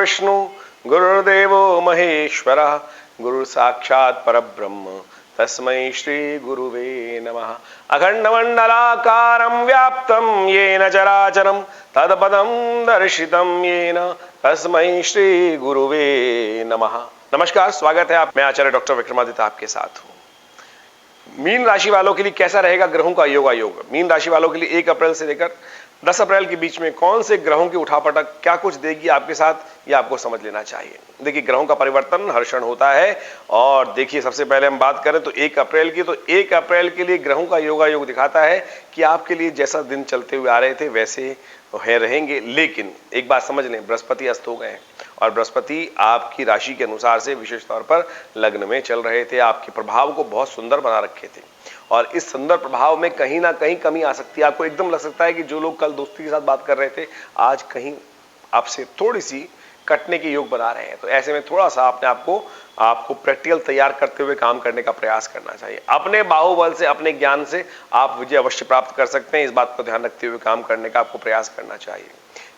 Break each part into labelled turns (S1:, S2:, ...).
S1: विष्णु गुरुर्देवो महेश्वरः गुरु साक्षात् परब्रह्म तस्मै श्री गुरुवे नमः। अखंडमंडलाकारं व्याप्तं येन चराचरं तत्पदं दर्शितं येन तस्मै श्री गुरुवे नमः। नमस्कार, स्वागत है आप, मैं आचार्य डॉक्टर विक्रमादित्य आपके साथ हूँ। मीन राशि वालों के लिए कैसा रहेगा ग्रहों का योग? मीन राशि वालों के लिए 1 अप्रैल से लेकर 10 अप्रैल के बीच में कौन से ग्रहों की उठापटक क्या कुछ देगी आपके साथ, ये आपको समझ लेना चाहिए। देखिए, ग्रहों का परिवर्तन हर क्षण होता है और देखिए, सबसे पहले हम बात करें तो 1 अप्रैल की, तो 1 अप्रैल के लिए ग्रहों का योग दिखाता है कि आपके लिए जैसा दिन चलते हुए आ रहे थे वैसे है रहेंगे। लेकिन एक बात समझ लें, बृहस्पति अस्त हो गए हैं और बृहस्पति आपकी राशि के अनुसार से विशेष तौर पर लग्न में चल रहे थे, आपके प्रभाव को बहुत सुंदर बना रखे थे और इस सुंदर प्रभाव में कहीं ना कहीं कमी आ सकती है। आपको एकदम लग सकता है कि जो लोग कल दोस्ती के साथ बात कर रहे थे आज कहीं आपसे थोड़ी सी कटने के योग बना रहे हैं। तो ऐसे में थोड़ा सा अपने आपको प्रैक्टिकल तैयार करते हुए काम करने का प्रयास करना चाहिए। अपने बाहुबल से, अपने ज्ञान से आप विजय अवश्य प्राप्त कर सकते हैं। इस बात को ध्यान रखते हुए काम करने का आपको प्रयास करना चाहिए।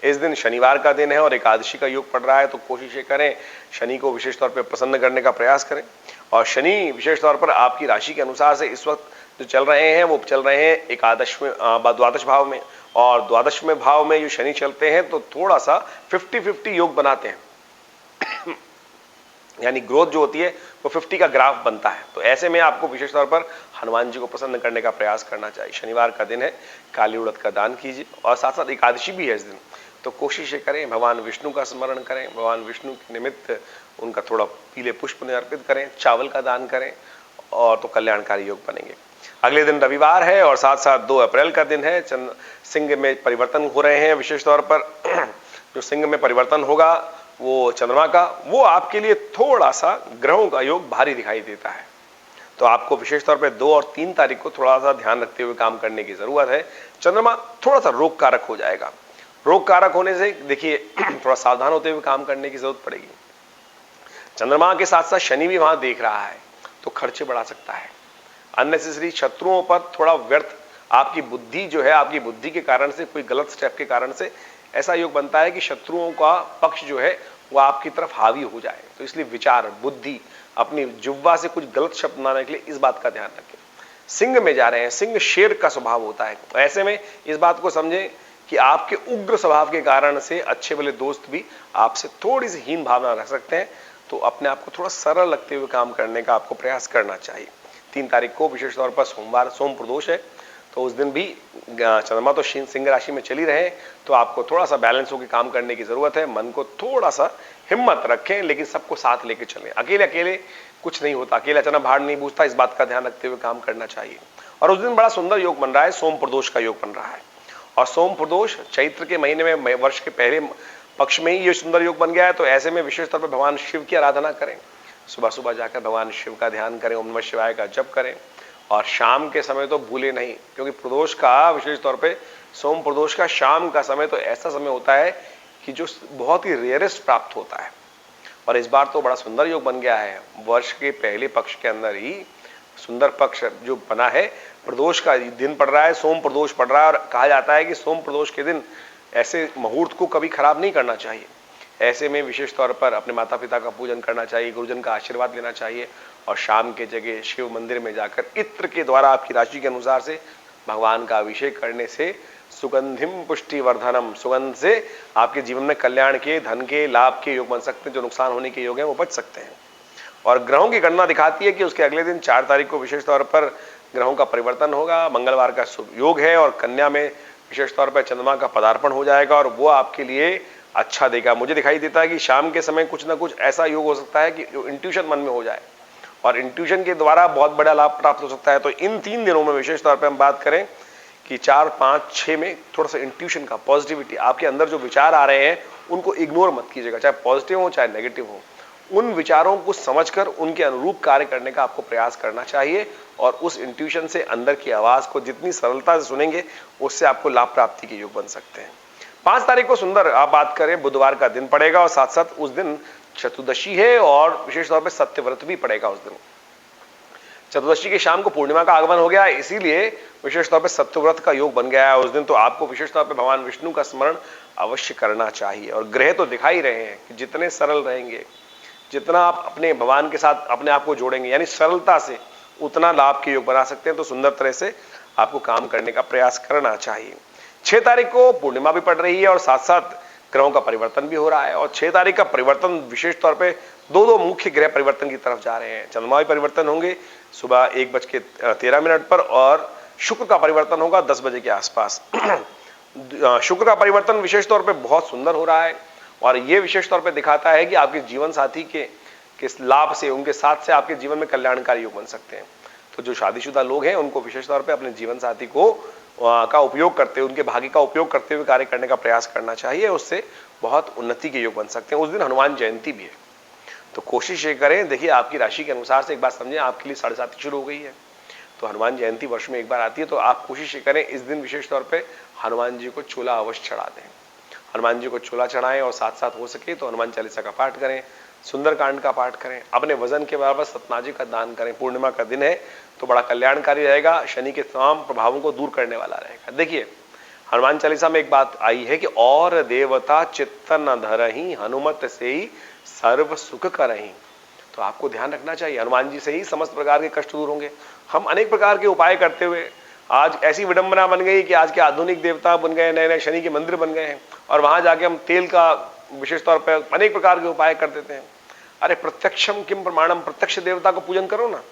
S1: इस दिन शनिवार का दिन है और एकादशी का योग पड़ रहा है, तो कोशिशें करें शनि को विशेष तौर पर प्रसन्न करने का प्रयास करें। और शनि विशेष तौर पर आपकी राशि के अनुसार से इस वक्त जो चल रहे हैं वो चल रहे हैं एकादश में, द्वादश भाव में, और द्वादश में भाव में जो शनि चलते हैं तो थोड़ा सा 50-50 योग बनाते हैं यानी ग्रोथ जो होती है वो 50 का ग्राफ बनता है। तो ऐसे में आपको विशेष तौर पर हनुमान जी को प्रसन्न करने का प्रयास करना चाहिए। शनिवार का दिन है, काली उड़द का दान कीजिए और साथ साथ एकादशी भी है इस दिन, तो कोशिशें करें भगवान विष्णु का स्मरण करें, भगवान विष्णु के निमित्त उनका थोड़ा पीले पुष्प अर्पित करें, चावल का दान करें और तो कल्याणकारी योग बनेंगे। अगले दिन रविवार है और साथ साथ 2 अप्रैल का दिन है। सिंह में परिवर्तन हो रहे हैं, विशेष तौर पर जो सिंह में परिवर्तन होगा वो चंद्रमा का, वो आपके लिए थोड़ा सा ग्रहों का योग भारी दिखाई देता है। तो आपको विशेष तौर पर 2 और 3 तारीख को थोड़ा सा ध्यान रखते हुए काम करने की जरूरत है। चंद्रमा थोड़ा सा रोग कारक हो जाएगा। रोग कारक होने से देखिए थोड़ा सावधान होते हुए काम करने की जरूरत पड़ेगी। चंद्रमा के साथ साथ शनि भी वहां देख रहा है तो खर्चे बढ़ा सकता है। अननेसेसरी शत्रुओं पर थोड़ा व्यर्थ आपकी बुद्धि जो है, आपकी बुद्धि के कारण से, कोई गलत स्टेप के कारण से ऐसा योग बनता है कि शत्रुओं का पक्ष जो है वो आपकी तरफ हावी हो जाए। तो इसलिए विचार, बुद्धि, अपनी जुब्बा से कुछ गलत शब्द ना निकले, इस बात का ध्यान रखें। सिंह में जा रहे हैं, सिंह शेर का स्वभाव होता है, तो ऐसे में इस बात को समझें कि आपके उग्र स्वभाव के कारण से अच्छे भले दोस्त भी आपसे थोड़ी सी हीन भावना रख सकते हैं। तो अपने आप को थोड़ा सरल लगते हुए काम करने का आपको प्रयास करना चाहिए। 3 तारीख को विशेष तौर पर सोमवार, सोम प्रदोष है, तो उस दिन भी चंद्रमा तो सिंह राशि में चली रहे, तो आपको थोड़ा सा बैलेंस होकर काम करने की जरूरत है। मन को थोड़ा सा हिम्मत रखें, लेकिन सबको साथ लेके चलें। अकेले कुछ नहीं होता, अकेला चना भाड़ नहीं बूझता, इस बात का ध्यान रखते हुए काम करना चाहिए। और उस दिन बड़ा सुंदर योग बन रहा है, सोम प्रदोष का योग बन रहा है और सोम प्रदोष चैत्र के महीने में वर्ष के पहले पक्ष में ही ये सुंदर योग बन गया है। तो ऐसे में विशेष तौर पर भगवान शिव की आराधना करें, सुबह सुबह जाकर भगवान शिव का ध्यान करें, ओम नमः शिवाय का जप करें और शाम के समय तो भूले नहीं, क्योंकि प्रदोष का विशेष तौर पे सोम प्रदोष का शाम का समय तो ऐसा समय होता है कि जो बहुत ही रेयरेस्ट प्राप्त होता है। और इस बार तो बड़ा सुंदर योग बन गया है, वर्ष के पहले पक्ष के अंदर ही सुंदर पक्ष जो बना है, प्रदोष का दिन पड़ रहा है, सोम प्रदोष पड़ रहा है। और कहा जाता है कि सोम प्रदोष के दिन ऐसे मुहूर्त को कभी खराब नहीं करना चाहिए। ऐसे में विशेष तौर पर अपने माता पिता का पूजन करना चाहिए, गुरुजन का आशीर्वाद लेना चाहिए और शाम के जगह शिव मंदिर में जाकर इत्र के द्वारा आपकी राशि के अनुसार से भगवान का अभिषेक करने से सुगंधिम पुष्टि वर्धनम, सुगंध से आपके जीवन में कल्याण के, धन के, लाभ के योग बन सकते हैं। जो नुकसान होने के योग हैं वो बच सकते हैं। और ग्रहों की गणना दिखाती है कि उसके अगले दिन 4 तारीख को विशेष तौर पर ग्रहों का परिवर्तन होगा। मंगलवार का शुभ योग है और कन्या में विशेष तौर पर चंद्रमा का पदार्पण हो जाएगा और वो आपके लिए अच्छा देगा। मुझे दिखाई देता है कि शाम के समय कुछ ना कुछ ऐसा योग हो सकता है कि जो इंट्यूशन मन में हो जाए और इंट्यूशन के द्वारा बहुत बड़ा लाभ प्राप्त हो सकता है। तो इन 3 दिनों में विशेष तौर पर हम बात करें कि 4, 5, 6 में थोड़ा सा इंट्यूशन का, पॉजिटिविटी, आपके अंदर जो विचार आ रहे हैं उनको इग्नोर मत कीजिएगा, चाहे पॉजिटिव हो चाहे नेगेटिव हो। उन विचारों को समझकर उनके अनुरूप कार्य करने का आपको प्रयास करना चाहिए और उस इंट्यूशन से अंदर की आवाज को जितनी सरलता से सुनेंगे उससे आपको लाभ प्राप्ति के योग बन सकते हैं। 5 तारीख को सुंदर आप बात करें, बुधवार का दिन पड़ेगा और साथ साथ उस दिन चतुर्दशी है और विशेष तौर पर सत्यव्रत भी पड़ेगा उस दिन। चतुर्दशी की शाम को पूर्णिमा का आगमन हो गया, इसीलिए विशेष तौर पे सत्यव्रत का योग बन गया है। उस दिन तो आपको विशेष तौर पे भगवान विष्णु का स्मरण अवश्य करना चाहिए। और ग्रह तो दिखा ही रहे हैं कि जितने सरल रहेंगे, जितना आप अपने भगवान के साथ अपने आप को जोड़ेंगे, यानी सरलता से, उतना लाभ के योग बना सकते हैं। तो सुंदर तरह से आपको काम करने का प्रयास करना चाहिए। 6 तारीख को पूर्णिमा भी पड़ रही है और साथ साथ ग्रहों का परिवर्तन भी हो रहा है। और 6 तारीख का परिवर्तन विशेष तौर पे दो मुख्य ग्रह परिवर्तन की तरफ जा रहे हैं। चंद्रमा भी परिवर्तन होंगे सुबह 1:13 पर और शुक्र का परिवर्तन होगा 10 बजे के आसपास। शुक्र का परिवर्तन विशेष तौर पे बहुत सुंदर हो रहा है और ये विशेष तौर पे दिखाता है कि आपके जीवन साथी के लाभ से, उनके साथ से आपके जीवन में कल्याणकारी योग बन सकते हैं। तो जो शादीशुदा लोग हैं उनको विशेष तौर पे अपने जीवन साथी को का उपयोग करते हुए, उनके भाग्य का उपयोग करते हुए कार्य करने का प्रयास करना चाहिए। उससे बहुत उन्नति के योग बन सकते हैं। उस दिन हनुमान जयंती भी है, तो कोशिश ये करें। देखिए, आपकी राशि के अनुसार से एक बात समझें, आपके लिए 7:30 शुरू हो गई है, तो हनुमान जयंती वर्ष में एक बार आती है। तो आप कोशिश ये करें इस दिन विशेष तौर पे हनुमान जी को चोला अवश्य चढ़ा दें। हनुमान जी को चोला चढ़ाएं और साथ साथ हो सके तो हनुमान चालीसा का पाठ करें, सुंदरकांड का पाठ करें, अपने वजन के बराबर सतनाजी का दान करें। पूर्णिमा का दिन है तो बड़ा कल्याणकारी रहेगा, शनि के तमाम प्रभावों को दूर करने वाला रहेगा। देखिए, हनुमान चालीसा में एक बात आई है कि और देवता चित्त न धरहि, हनुमत से ही सर्व सुख करहि। तो आपको ध्यान रखना चाहिए, हनुमान जी से ही समस्त प्रकार के कष्ट दूर होंगे। हम अनेक प्रकार के उपाय करते हुए आज ऐसी विडंबना बन गई कि आज के आधुनिक देवता बन गए, नए नए शनि के मंदिर बन गए हैं और वहां जाके हम तेल का विशेष तौर पर अनेक प्रकार के उपाय कर देते हैं। अरे प्रत्यक्षम किम प्रमाणम, प्रत्यक्ष देवता को पूजन करो ना।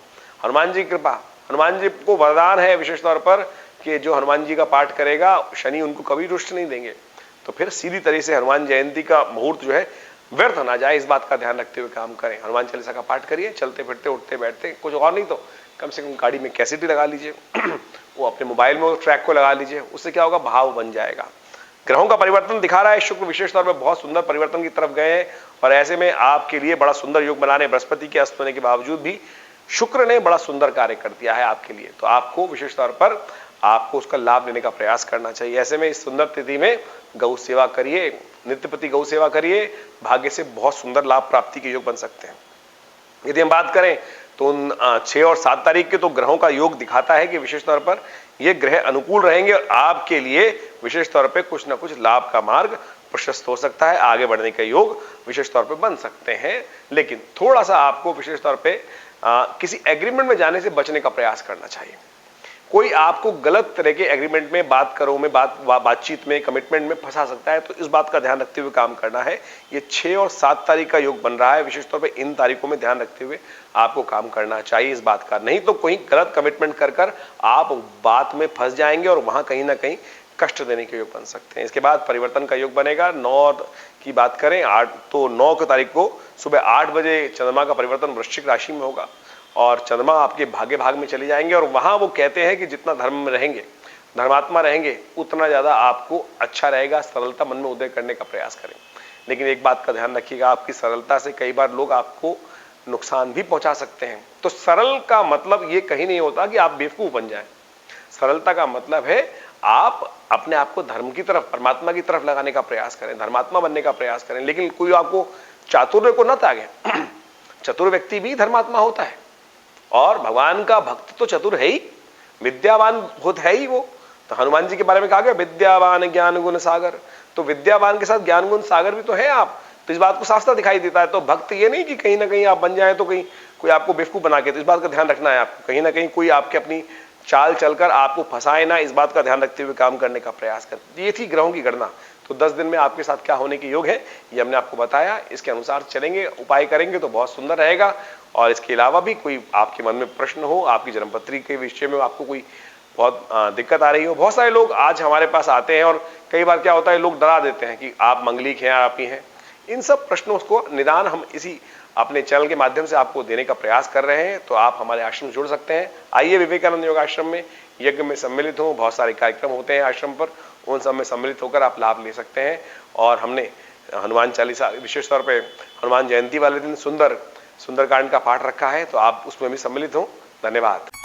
S1: हनुमान जी कृपा, हनुमान जी को वरदान है विशेष तौर पर कि जो हनुमान जी का पाठ करेगा शनि उनको कभी रुष्ट नहीं देंगे। तो फिर सीधी तरह से हनुमान जयंती का मुहूर्त जो है व्यर्थ ना जाए, इस बात का ध्यान रखते हुए काम करें। हनुमान चालीसा का पाठ करिए, चलते फिरते उठते बैठते, कुछ और नहीं तो कम से कम गाड़ी में कैसेट ही लगा लीजिए वो अपने मोबाइल में ट्रैक को लगा लीजिए, उससे क्या होगा, भाव बन जाएगा। ग्रहों का परिवर्तन दिखा रहा है, शुक्र विशेष तौर पर बहुत सुंदर परिवर्तन की तरफ गए हैं और ऐसे में आपके लिए बड़ा सुंदर योग बना रहे। बृहस्पति के अस्त होने के बावजूद भी शुक्र ने बड़ा सुंदर कार्य कर दिया है आपके लिए, तो आपको विशेष तौर पर आपको उसका लाभ लेने का प्रयास करना चाहिए। ऐसे में इस सुंदर तिथि में गौ सेवा करिए, नित्य प्रति गौ सेवा करिए, भाग्य से बहुत सुंदर लाभ प्राप्ति के योग बन सकते हैं। यदि हम बात करें तो 6 और 7 तारीख के तो ग्रहों का योग दिखाता है कि विशेष तौर पर ये ग्रह अनुकूल रहेंगे और आपके लिए विशेष तौर पे कुछ ना कुछ लाभ का मार्ग प्रशस्त हो सकता है, आगे बढ़ने का योग विशेष तौर पे बन सकते हैं। लेकिन थोड़ा सा आपको विशेष तौर पे किसी एग्रीमेंट में जाने से बचने का प्रयास करना चाहिए। कोई आपको गलत तरह के एग्रीमेंट में, बातचीत में, कमिटमेंट में फंसा सकता है, तो इस बात का ध्यान रखते हुए काम करना है। ये 6 और 7 तारीख का योग बन रहा है, विशेष तौर पे इन तारीखों में ध्यान रखते हुए आपको काम करना चाहिए इस बात का। नहीं तो कोई गलत कमिटमेंट कर आप बात में फंस जाएंगे और वहां कहीं ना कहीं कष्ट देने के योग बन सकते हैं। इसके बाद परिवर्तन का योग बनेगा। 9 की बात करें, 9 तारीख को सुबह 8 बजे चंद्रमा का परिवर्तन वृश्चिक राशि में होगा और चंद्रमा आपके भाग्य भाग में चले जाएंगे और वहां वो कहते हैं कि जितना धर्म में रहेंगे, धर्मात्मा रहेंगे, उतना ज्यादा आपको अच्छा रहेगा। सरलता मन में उदय करने का प्रयास करें, लेकिन एक बात का ध्यान रखिएगा, आपकी सरलता से कई बार लोग आपको नुकसान भी पहुंचा सकते हैं। तो सरल का मतलब ये कहीं नहीं होता कि आप बेवकूफ बन जाएं। सरलता का मतलब है आप अपने आप को धर्म की तरफ, परमात्मा की तरफ लगाने का प्रयास करें, धर्मात्मा बनने का प्रयास करें। लेकिन कोई आपको चातुर्य को न त्यागे। चतुर व्यक्ति भी धर्मात्मा होता है और भगवान का भक्त तो चतुर है ही, विद्यावान बहुत है ही वो। तो हनुमान जी के बारे में कहा गया विद्यावान ज्ञान गुण सागर, तो विद्यावान के साथ ज्ञान गुण सागर भी तो है आप। तो इस बात को साफ साफ दिखाई देता है। तो भक्त ये नहीं कि कहीं ना कहीं आप बन जाए तो कहीं कोई आपको बेवकूफ बना के, तो इस बात का ध्यान रखना है आपको, कहीं ना कहीं कोई आपके अपनी चाल चलकर आपको फंसाए ना, इस बात का ध्यान रखते हुए काम करने का प्रयास कर। ये थी ग्रहों की गणना। तो 10 दिन में आपके साथ क्या होने के योग है ये हमने आपको बताया, इसके अनुसार चलेंगे, उपाय करेंगे तो बहुत सुंदर रहेगा। और इसके अलावा भी कोई आपके मन में प्रश्न हो, आपकी जन्मपत्री के विषय में आपको कोई बहुत दिक्कत आ रही हो, बहुत सारे लोग आज हमारे पास आते हैं और कई बार क्या होता है, लोग डरा देते हैं कि आप मंगलिक हैं, आप ही हैं। इन सब प्रश्नों को निदान हम इसी अपने चैनल के माध्यम से आपको देने का प्रयास कर रहे हैं। तो आप हमारे आश्रम से जुड़ सकते हैं। आइए विवेकानंद योग आश्रम में यज्ञ में सम्मिलित हो, बहुत सारे कार्यक्रम होते हैं आश्रम पर, उन सब में सम्मिलित होकर आप लाभ ले सकते हैं। और हमने हनुमान चालीसा विशेष तौर पे हनुमान जयंती वाले दिन सुंदरकांड का पाठ रखा है, तो आप उसमें भी सम्मिलित हो। धन्यवाद।